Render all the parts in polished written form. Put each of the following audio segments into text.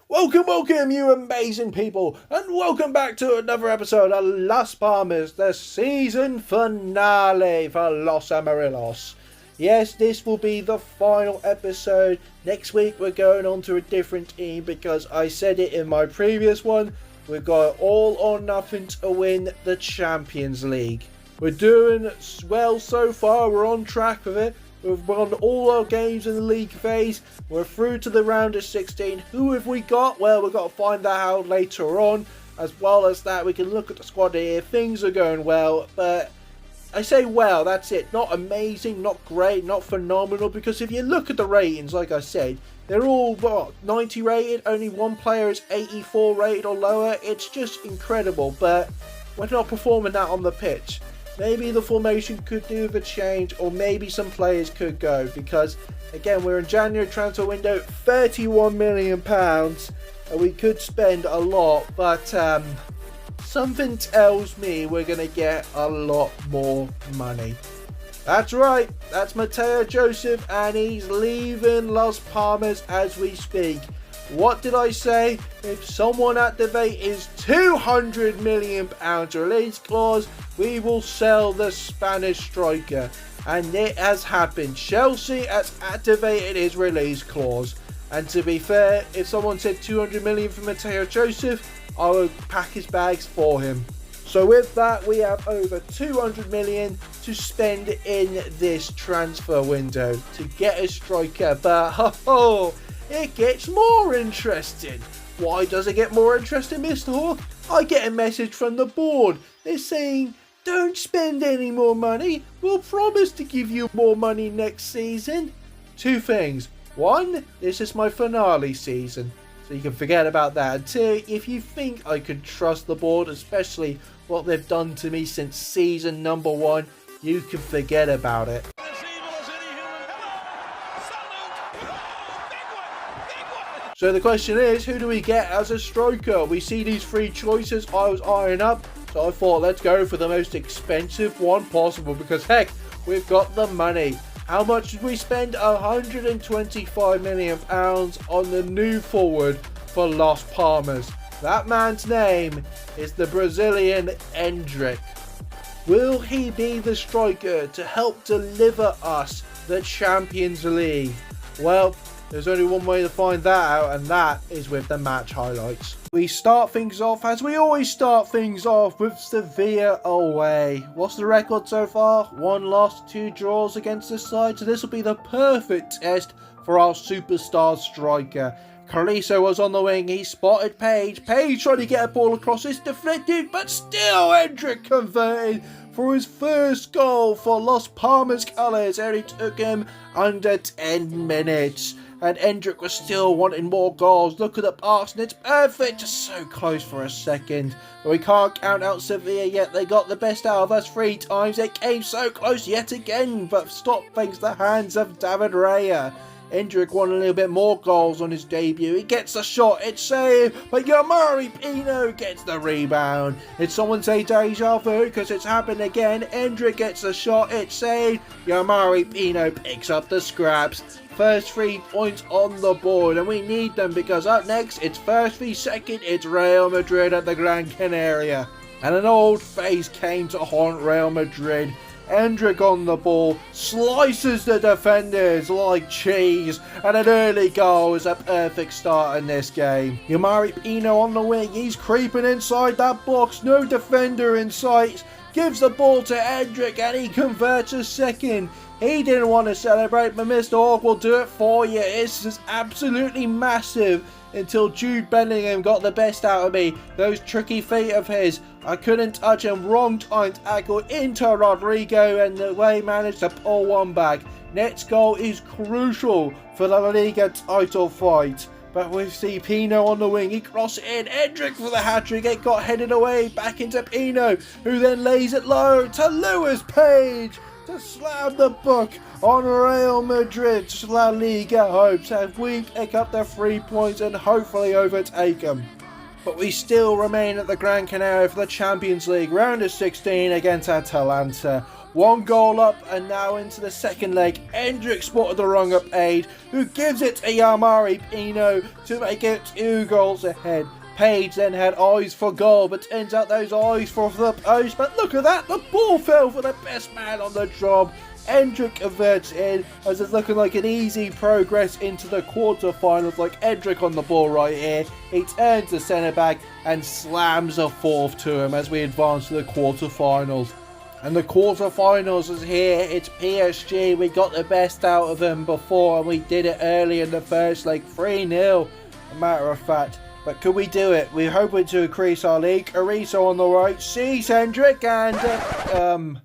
Welcome, you amazing people, and welcome back to another episode of Las Palmas, the season finale for Los Amarillos. Yes, this will be the final episode. Next week we're going on to a different team because I said it in my previous one. We've got all or nothing to win the Champions League. We're doing well so far, we're on track with it. We've won all our games in the league phase. We're through to the round of 16. Who have we got? Well, we've got to find that out later on. As well as that, we can look at the squad here. Things are going well, but I say well, that's it. Not amazing, not great, not phenomenal. Because if you look at the ratings, like I said, they're all, 90 rated. Only one player is 84 rated or lower. It's just incredible, but we're not performing that on the pitch. Maybe the formation could do with a change, or maybe some players could go, because again, we're in January transfer window, £31 million, and we could spend a lot, but something tells me we're going to get a lot more money. That's right, that's Mateo Joseph, and he's leaving Las Palmas as we speak. What did I say? If someone activates his £200 million release clause, we will sell the Spanish striker. And it has happened. Chelsea has activated his release clause. And to be fair, if someone said £200 million for Mateo Joseph, I would pack his bags for him. So with that, we have over £200 million to spend in this transfer window to get a striker. But it gets more interesting. Why does it get more interesting, Mr. Hawk? I get a message from the board. They're saying, don't spend any more money. We'll promise to give you more money next season. Two things. One, this is my finale season, so you can forget about that. And two, if you think I could trust the board, especially what they've done to me since season number 1, you can forget about it. So the question is, who do we get as a striker? We see these three choices I was eyeing up, so I thought let's go for the most expensive one possible because heck, we've got the money. How much did we spend? £125 million on the new forward for Las Palmas. That man's name is the Brazilian Endrick. Will he be the striker to help deliver us the Champions League? Well, there's only one way to find that out, and that is with the match highlights. We start things off, as we always start things off, with Sevilla away. What's the record so far? 1 loss, 2 draws against this side, so this will be the perfect test for our superstar striker. Carrizo was on the wing, he spotted Page. Page tried to get a ball across, it's deflected, but still Hendrick converted for his first goal for Las Palmas colours. It only took him under 10 minutes. And Hendrick was still wanting more goals. Look at the pass, and it's perfect. Just so close for a second. But we can't count out Sevilla yet. They got the best out of us 3 times. They came so close yet again, but stopped thanks to the hands of David Raya. Hendrick won a little bit more goals on his debut. He gets a shot, it's saved, but Yamari Pino gets the rebound. Did someone say deja vu? Because it's happened again. Hendrick gets a shot, it's saved. Yamari Pino picks up the scraps. First 3 points on the board, and we need them because up next, it's first v second, it's Real Madrid at the Gran Canaria. And an old face came to haunt Real Madrid. Hendrick on the ball, slices the defenders like cheese, and an early goal is a perfect start in this game. Yamari Pino on the wing, he's creeping inside that box, no defender in sight, gives the ball to Hendrick and he converts a second. He didn't want to celebrate, but Mr. Hawk will do it for you. This is absolutely massive. Until Jude Bellingham got the best out of me. Those tricky feet of his. I couldn't touch him. Wrong time tackle into Rodrigo, and the way he managed to pull one back. Next goal is crucial for the La Liga title fight. But with Pino on the wing, he crosses it in. Hendrick for the hat-trick. It got headed away back into Pino, who then lays it low to Lewis Page to slam the book on Real Madrid's La Liga hopes as we pick up the 3 points and hopefully overtake them. But we still remain at the Gran Canaria for the Champions League round of 16 against Atalanta. 1 goal up, and now into the second leg. Endrick spotted the wrong up aid, who gives it to Yamari Pino to make it 2 goals ahead. Page then had eyes for goal, but turns out those eyes for the post. But look at that, the ball fell for the best man on the job. Endrick averts in, as it's looking like an easy progress into the quarterfinals. Like Endrick on the ball right here. He turns the centre back and slams a fourth to him as we advance to the quarterfinals. And the quarterfinals is here. It's PSG. We got the best out of them before, and we did it early in the first leg, 3-0, a matter of fact. But could we do it? We're hoping to increase our league. Ariso on the right, sees Hendrick, and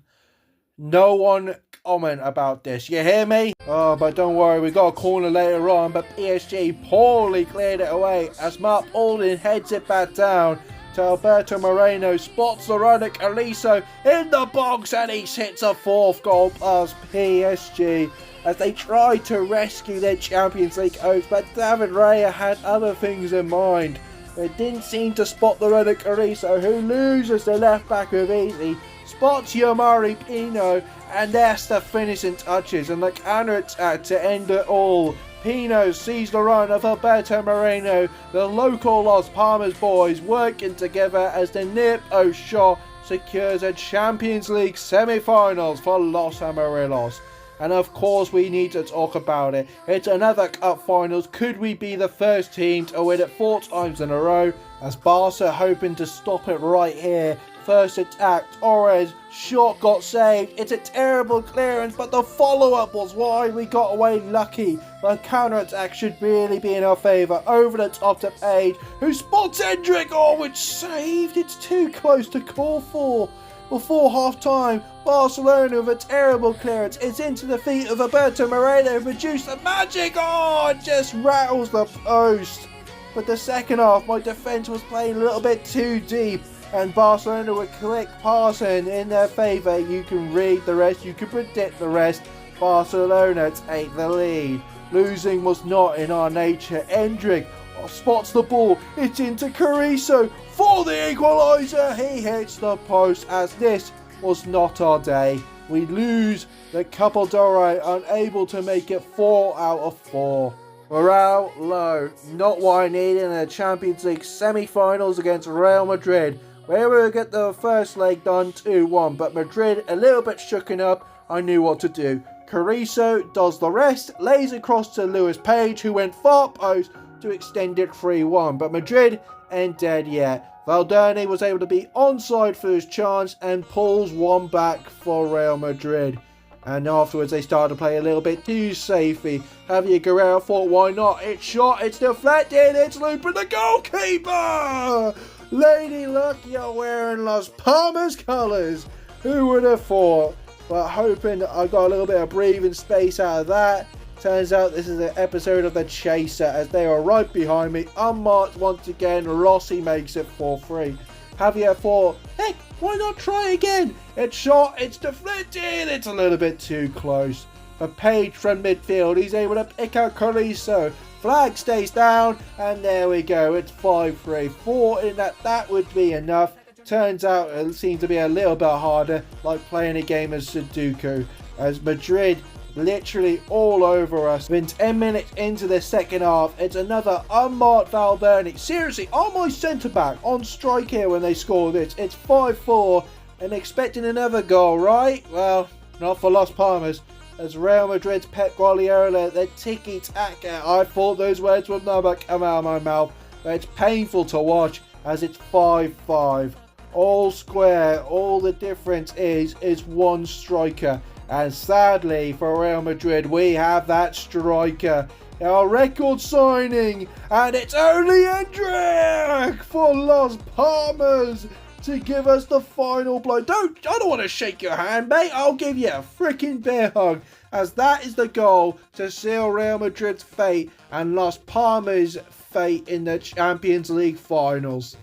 no one comment about this. You hear me? Oh, but don't worry, we got a corner later on, but PSG poorly cleared it away as Mark Alden heads it back down to Alberto Moreno, spots the run at Aliso in the box, and he hits a 4th goal past PSG as they tried to rescue their Champions League hopes, but David Raya had other things in mind. They didn't seem to spot the run at Aliso, who loses the left back with easy, spots Yamari Pino, and that's the finishing touches and the counter attack to end it all. Pino sees the run of Alberto Moreno, the local Las Palmas boys working together as the Nip-O shot secures a Champions League semi-finals for Los Amarillos. And of course we need to talk about it. It's another cup finals. Could we be the first team to win it 4 times in a row? As Barca hoping to stop it right here. First attack, Torres, shot got saved. It's a terrible clearance, but the follow-up was wide. We got away lucky. The counter-attack should really be in our favour. Over the top to Page, who spots Hendrick. Oh, which saved. It's too close to call for. Before half-time, Barcelona with a terrible clearance. It's into the feet of Alberto Moreno, who produced the magic. Oh, it just rattles the post. But the second half, my defence was playing a little bit too deep, and Barcelona would click passing in their favour. You can read the rest, you can predict the rest. Barcelona take the lead. Losing was not in our nature. Endrick spots the ball, it's into Carrizo for the equaliser. He hits the post, as this was not our day. We lose the Copa del Rey, unable to make it 4 out of 4. Morale low, not what I needed in the Champions League semi-finals against Real Madrid, where we would get the first leg done 2-1, but Madrid a little bit shooken up. I knew what to do. Carrizo does the rest, lays across to Lewis Page, who went far post to extend it 3-1, but Madrid ain't dead yet. Valderni was able to be onside for his chance and pulls one back for Real Madrid. And afterwards they started to play a little bit too safely. Javier Guerrero thought, why not? It's shot, it's deflected, it's looping the goalkeeper! Lady Luck, you're wearing Las Palmas colours. Who would have thought? But hoping that I got a little bit of breathing space out of that. Turns out this is an episode of The Chaser, as they are right behind me. Unmarked once again, Rossi makes it 4-3. Javier thought, heck, why not try again? It's shot, it's deflected, it's a little bit too close. But Page from midfield, he's able to pick out Carrizo. Flag stays down, and there we go, it's 5-3. Thought in that would be enough. Turns out it seemed to be a little bit harder, like playing a game of Sudoku, as Madrid literally all over us. Been 10 minutes into the second half, it's another unmarked Valderni. Seriously, on my centre back on strike here when they score this. It's 5-4 and expecting another goal, right? Well, not for Las Palmas, as Real Madrid's Pep Guardiola, the tiki-taka. I thought those words would never come out of my mouth, but it's painful to watch as it's 5-5. All square, all the difference is one striker. And sadly for Real Madrid, we have that striker. Our record signing, and it's only Hendrick for Las Palmas to give us the final blow. I don't want to shake your hand, mate. I'll give you a freaking bear hug, as that is the goal to seal Real Madrid's fate and Las Palmas' fate in the Champions League finals.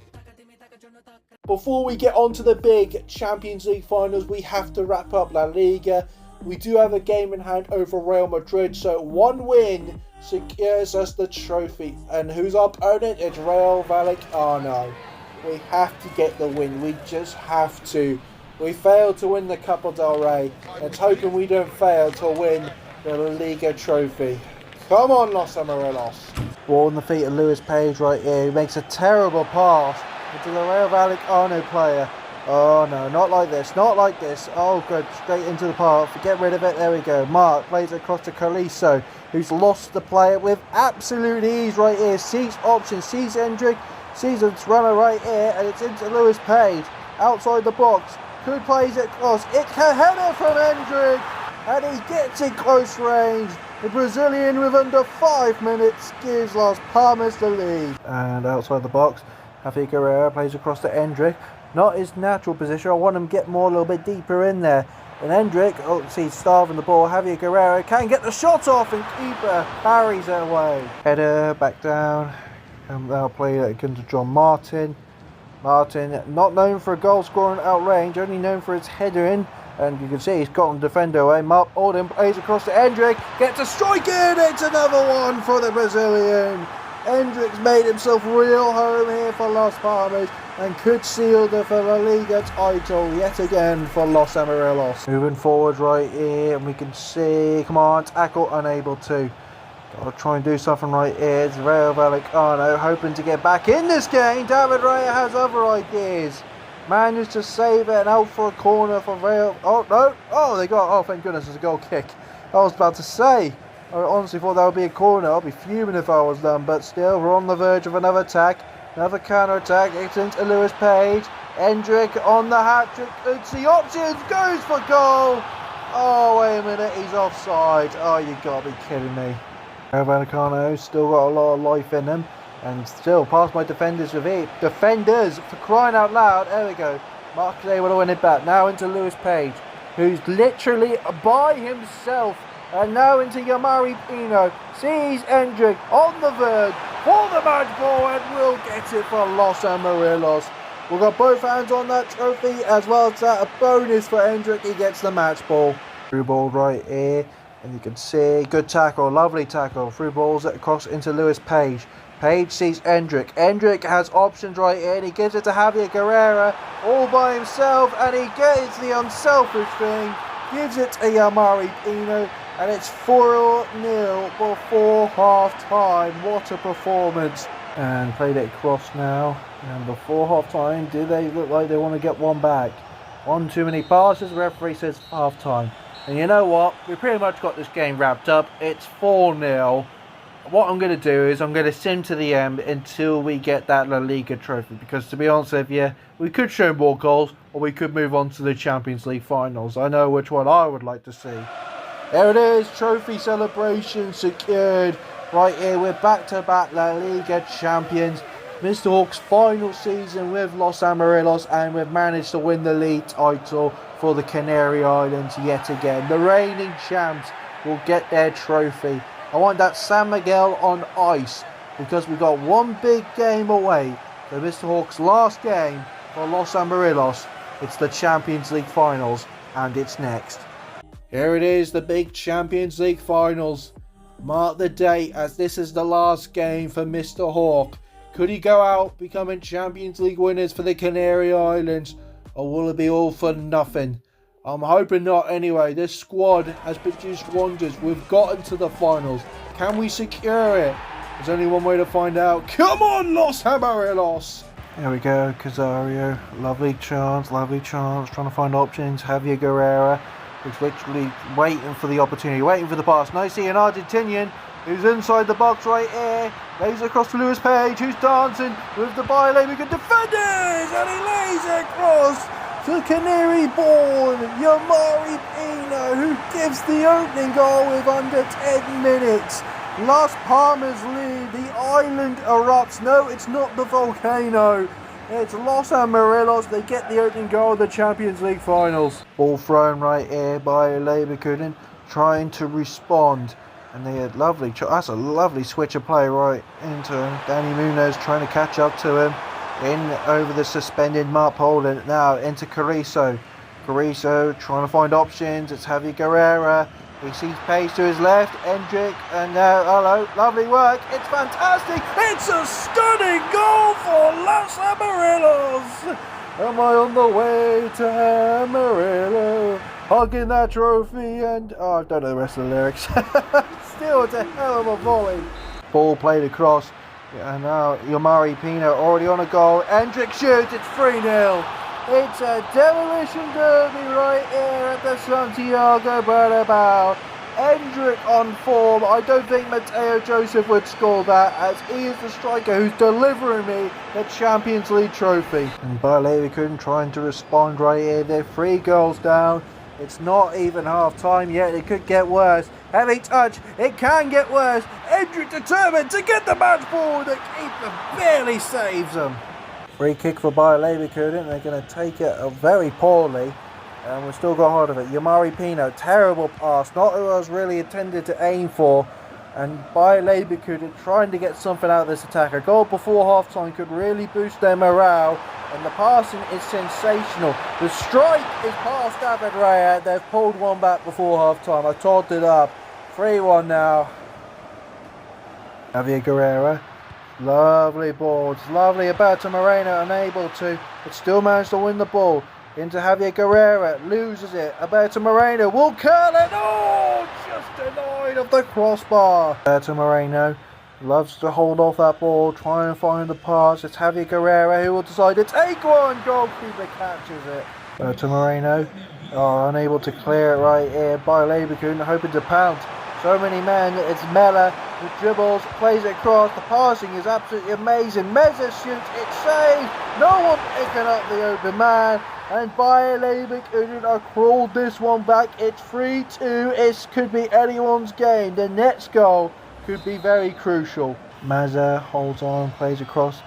Before we get on to the big Champions League finals, we have to wrap up La Liga. We do have a game in hand over Real Madrid, so one win secures us the trophy. And who's our opponent? It's Real Vallecano. We have to get the win. We just have to. We failed to win the Copa del Rey. Let's hoping we don't fail to win the La Liga trophy. Come on, Los Amarillos. Ball in the feet of Lewis Page right here. He makes a terrible pass into the Rayo Vallecano player. Oh no, not like this, not like this. Oh good, straight into the path. Get rid of it, there we go. Mark plays it across to Carrizo, who's lost the player with absolute ease right here. Sees options, sees Hendrick, sees a runner right here, and it's into Lewis Page. Outside the box, could plays it across. It can header from Hendrick, and he gets it close range. The Brazilian with under 5 minutes gives Las Palmas the lead. And outside the box, Javier Guerrero plays across to Hendrick. Not his natural position. I want him to get more, a little bit deeper in there. And Hendrick, oh, see, starving the ball. Javier Guerrero can get the shot off, and keeper parries it away. Header back down. And they'll play it again to John Martin. Martin, not known for a goal scoring out range, only known for his headering. And you can see he's gotten the defender away. Mark Alden plays across to Hendrick. Gets a strike in. It's another one for the Brazilian. Hendrick's made himself real home here for Las Palmas and could seal the La Liga title yet again for Los Amarillos. Moving forward right here, and we can see, come on, tackle, unable to. Gotta try and do something right here. It's Rayo Vallecano hoping to get back in this game. David Raya has other ideas. Managed to save it and out for a corner for Rayo. Oh no! Oh, they got. Oh, thank goodness, it's a goal kick. I was about to say. I honestly thought that would be a corner. I'll be fuming if I was them, but still, we're on the verge of another attack. Another counter-attack. It's into Lewis Page. Hendrick on the hat-trick. It's the options. Goes for goal. Oh, wait a minute. He's offside. Oh, you got to be kidding me. Vallecano still got a lot of life in him. And still, past my defenders with it. Defenders, for crying out loud. There we go. Mark is able to win it back. Now into Lewis Page, who's literally by himself. And now into Yamari Pino. Sees Hendrick on the verge for the match ball and will get it for Los Amarillos. We've got both hands on that trophy as well as that. A bonus for Hendrick. He gets the match ball. Through ball right here. And you can see, good tackle, lovely tackle. Through balls across into Lewis Page. Page sees Hendrick. Hendrick has options right here. And he gives it to Javier Guerrero all by himself. And he gets the unselfish thing. Gives it to Yamari Pino. And it's 4-0 before half-time. What a performance. And played it across now. And before half-time, do they look like they want to get one back? One too many passes. The referee says half-time. And you know what? We pretty much got this game wrapped up. It's 4-0. What I'm going to do is I'm going to sim to the end until we get that La Liga trophy. Because to be honest with you, we could show more goals or we could move on to the Champions League finals. I know which one I would like to see. There it is, trophy celebration secured. Right here, we're back-to-back La Liga champions. Mr. Hawk's final season with Los Amarillos, and we've managed to win the league title for the Canary Islands yet again. The reigning champs will get their trophy. I want that San Miguel on ice because we've got one big game away. So Mr. Hawk's last game for Los Amarillos. It's the Champions League finals, and it's next. Here it is, the big Champions League finals. Mark the date as this is the last game for Mr. Hawk. Could he go out becoming Champions League winners for the Canary Islands, or will it be all for nothing? I'm hoping not anyway. This squad has produced wonders. We've gotten to the finals. Can we secure it? There's only one way to find out. Come on, Los Amarillos! There we go, Casario. Lovely chance, trying to find options. Javier Guerrero. He's literally waiting for the opportunity, waiting for the pass. Now you see an Argentinian who's inside the box right here. Lays across to Lewis Page, who's dancing with the byline. We can defenders, and he lays it across to Canary-born Yamari Pino, who gives the opening goal with under 10 minutes. Las Palmas lead. The island erupts. No, it's not the volcano. It's Los Amarillos. They get the opening goal of the Champions League finals. Ball thrown right here by Leverkusen, trying to respond. And they had lovely. That's a lovely switch of play right into him. Danny Munoz trying to catch up to him. In over the suspended Mark Poland. Now into Carrizo. Carrizo trying to find options. It's Javier Guerrero. He sees pace to his left. Hendrick. And now, hello. Lovely work. It's fantastic. It's a stunning goal for Los Amarillos. Am I on the way to Amarillo? Hugging that trophy and... oh, I don't know the rest of the lyrics. Still, it's a hell of a volley. Ball played across. And now Yomari Pino already on a goal. Hendrick shoots, it's 3-0. It's a demolition derby right here at the Santiago Bernabeu. Hendrick on form. I don't think Mateo Joseph would score that, as he is the striker who's delivering me the Champions League trophy. And Bayer Leverkusen trying to respond right here. They're 3 goals down. It's not even half time yet. It could get worse. Heavy touch. It can get worse. Hendrick determined to get the match ball. The keeper barely saves him. Free kick for Bayer Leverkusen. They're going to take it very poorly. And we've still got hold of it. Yomari Pino, terrible pass. Not who I was really intended to aim for. And Bayer Leverkusen trying to get something out of this attack. A goal before half-time could really boost their morale. And the passing is sensational. The strike is past David Raya. They've pulled one back before half-time. I topped it up. 3-1 now. Javier Guerrero. Lovely ball. It's lovely. Alberto Moreno unable to, but still managed to win the ball. Into Javier Guerrero, loses it. Alberto Moreno will curl it. Oh, just denied of the crossbar. Alberto Moreno loves to hold off that ball, try and find the pass. It's Javier Guerrero who will decide to take one. Goalkeeper catches it. Alberto Moreno unable to clear it right here. Bayer Leverkusen hoping to pounce. So many men. It's Mella who dribbles, plays it across. The passing is absolutely amazing. Meza shoots, it's saved. No one picking up the open man. And Bayer Leverkusen have crawled this one back. It's 3-2. It could be anyone's game. The next goal could be very crucial. Mazza holds on, plays across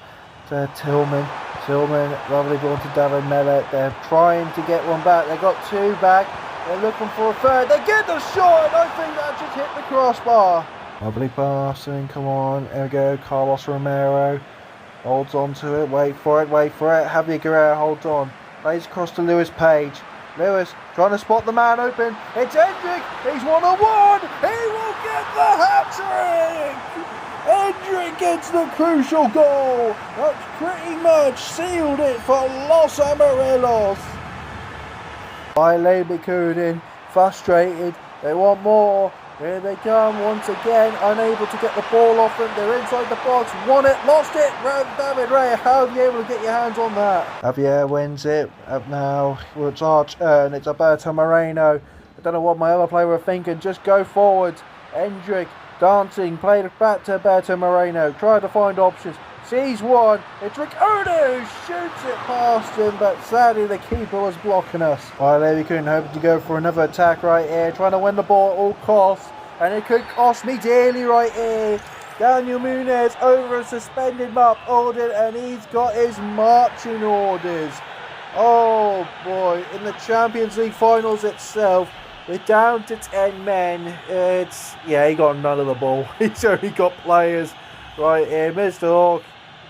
to Tillman. Tillman, lovely ball to David Mellett. They're trying to get one back. They got 2 back. They're looking for a third. They get the shot, and I think that just hit the crossbar. Lovely passing. Come on. There we go. Carlos Romero holds on to it. Wait for it. Wait for it. Javier Guerrero holds on. Plays across to Lewis Page. Lewis trying to spot the man open. It's Hendrick. He's 1-on-1. He will get the hat-trick. Hendrick gets the crucial goal. That's pretty much sealed it for Los Amarillos. Bayer Leverkusen frustrated. They want more. Here they come once again, unable to get the ball off them. They're inside the box, won it, lost it. David Ray, how are you able to get your hands on that? Javier wins it. Up now, it's our turn. It's Alberto Moreno. I don't know what my other player were thinking. Just go forward. Hendrick dancing, played it back to Alberto Moreno. Tried to find options. Sees one. It's Ricardo who shoots it past him, but sadly the keeper was blocking us. Bayer Leverkusen hoping to go for another attack right here, trying to win the ball at all costs, and it could cost me dearly right here. Daniel Munez over a suspended mark ordered, and he's got his marching orders. Oh boy, in the Champions League finals itself, we're down to 10 men. He got none of the ball. He's only got players right here. Mr. Hawk,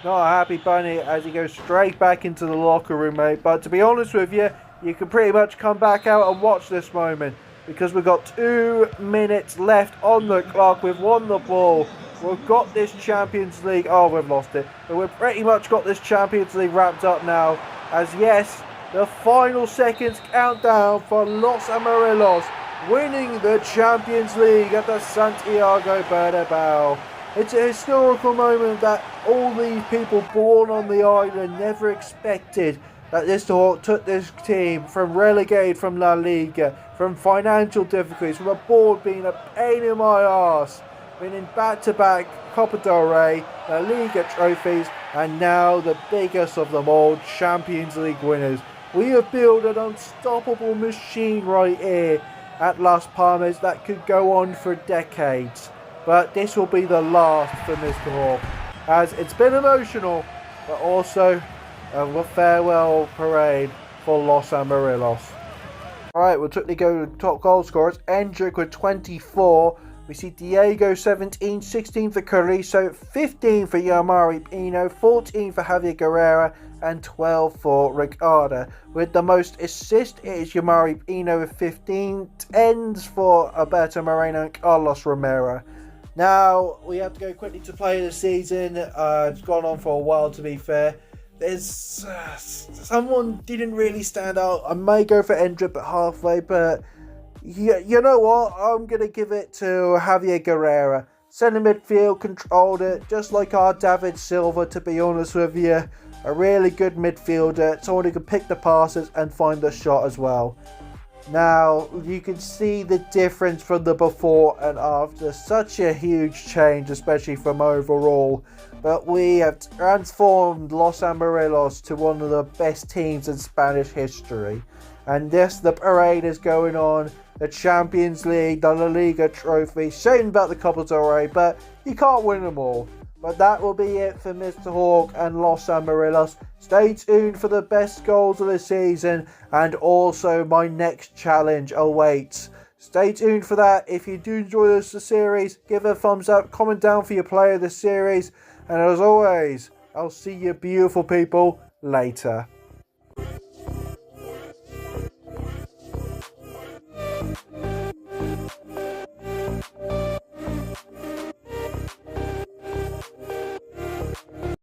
not a happy bunny as he goes straight back into the locker room, mate. But to be honest with you, you can pretty much come back out and watch this moment, because we've got 2 minutes left on the clock. We've won the ball. We've got this Champions League. Oh, we've lost it. But we've pretty much got this Champions League wrapped up now. As yes, the final seconds countdown for Los Amarillos winning the Champions League at the Santiago Bernabeu. It's a historical moment that all these people born on the island never expected, that this took this team from relegated from La Liga, from financial difficulties, from a board being a pain in my arse, winning back-to-back Copa del Rey, La Liga trophies, and now the biggest of them all, Champions League winners. We have built an unstoppable machine right here at Las Palmas that could go on for decades. But this will be the last for Mr. Hawk, as it's been emotional, but also a farewell parade for Los Amarillos. Alright, we'll quickly go to top goal scorers. Hendrick with 24. We see Diego 17, 16 for Carrizo, 15 for Yomari Pino, 14 for Javier Guerrero, and 12 for Ricardo. With the most assists, it is Yomari Pino with 15, 10s for Alberto Moreno and Carlos Romero. Now, we have to go quickly to play of the season. It's gone on for a while, to be fair. there's someone didn't really stand out. I may go for Endrip at halfway, but you know what? I'm going to give it to Javier Guerrera. Centre midfield, controlled it, just like our David Silva, to be honest with you. A really good midfielder, someone who can pick the passes and find the shot as well. Now, you can see the difference from the before and after. Such a huge change, especially from overall. But we have transformed Los Amarillos to one of the best teams in Spanish history. And yes, the parade is going on. The Champions League, the La Liga trophy. Shame about the Copa del Rey, but you can't win them all. But that will be it for Mr. Hawk and Los Amarillos. Stay tuned for the best goals of the season, and also my next challenge awaits. Stay tuned for that. If you do enjoy this series, give it a thumbs up, comment down for your player of the series, and as always, I'll see you beautiful people later.